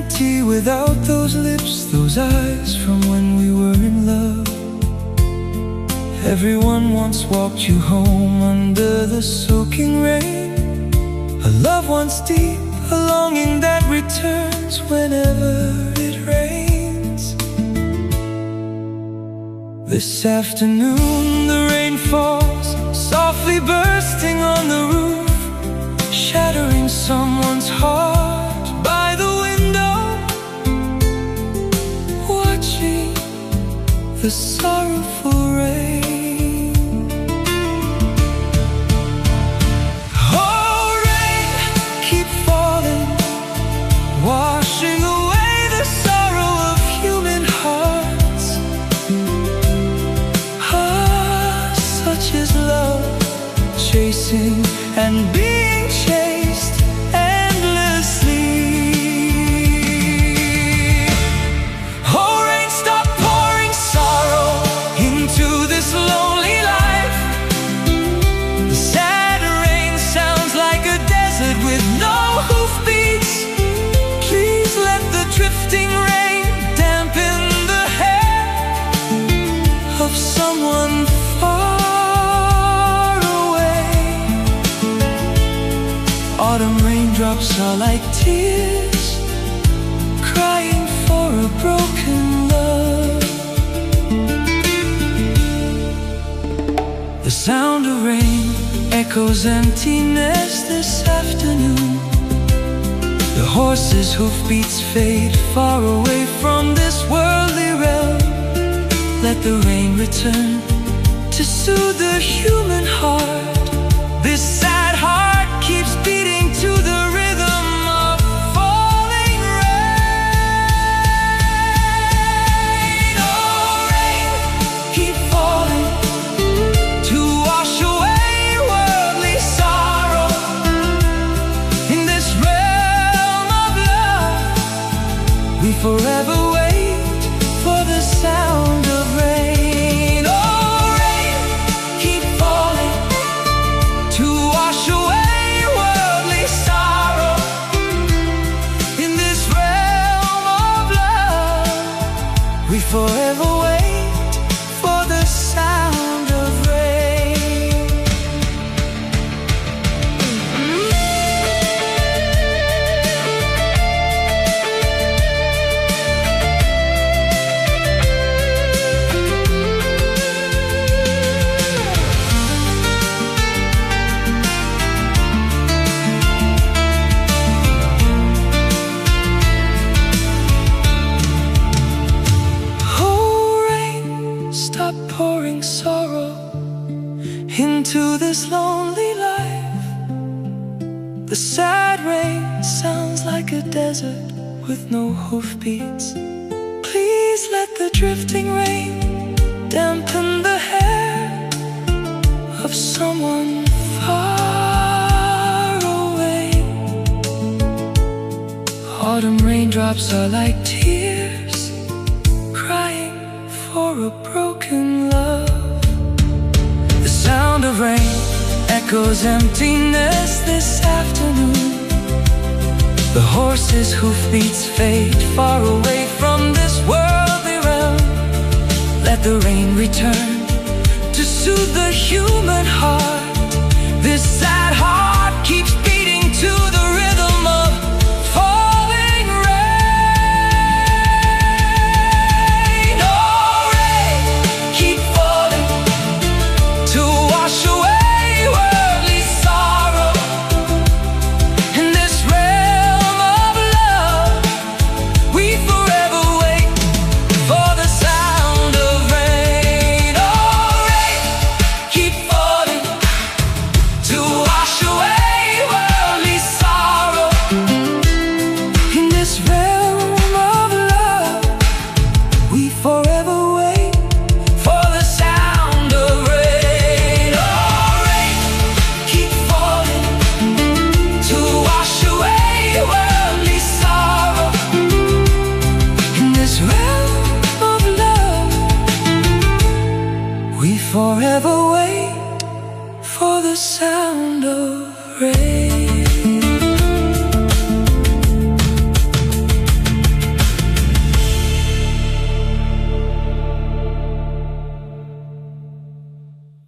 empty without those lips, those eyes from when we were in love. Everyone once walked you home under the soaking rain. A love once deep, a longing that returns whenever it rains. This afternoon the rain falls, softly bursting on the roof, shattering someone's heart by the window, watching the sorrowful rain. Washing away the sorrow of human hearts. Ah, such is love, chasing and being chased endlessly. Oh, rain, stop pouring sorrow into this lonely life. The sad rain sounds like a desert with no hoofbeats. Drifting rain dampen the hair of someone far away. Autumn raindrops are like tears, crying for a broken love. The sound of rain echoes emptiness this afternoon. The horses' hoofbeats fade far away from this worldly realm. Let the rain return to soothe the human heart. This sad heart keeps beating to the rhythm of falling rain. Oh, rain, keep falling to wash away worldly sorrow. In this we forever wait for the sound of rain. Oh, rain, keep falling to wash away worldly sorrow. In this realm of love, we forever wait for the sound of rain. Pouring sorrow into this lonely life. The sad rain sounds like a desert with no hoofbeats. Please let the drifting rain dampen the hair of someone far away. Autumn raindrops are like tears, crying for a broken love. The sound of rain echoes emptiness this afternoon. The horses' hoofbeats fade far away from this worldly realm. Let the rain return to soothe the human heart. This sad heart keeps beating to the rhythm of falling rain. Oh, rain, keep falling to wash away worldly sorrow. In this realm of love, we forever wait for the sound of rain. Oh, rain, keep falling to wash away worldly sorrow. In this realm of love, we forever wait for the sound of rain. Oh, rain, keep falling to wash away worldly sorrow. In this realm of love, we forever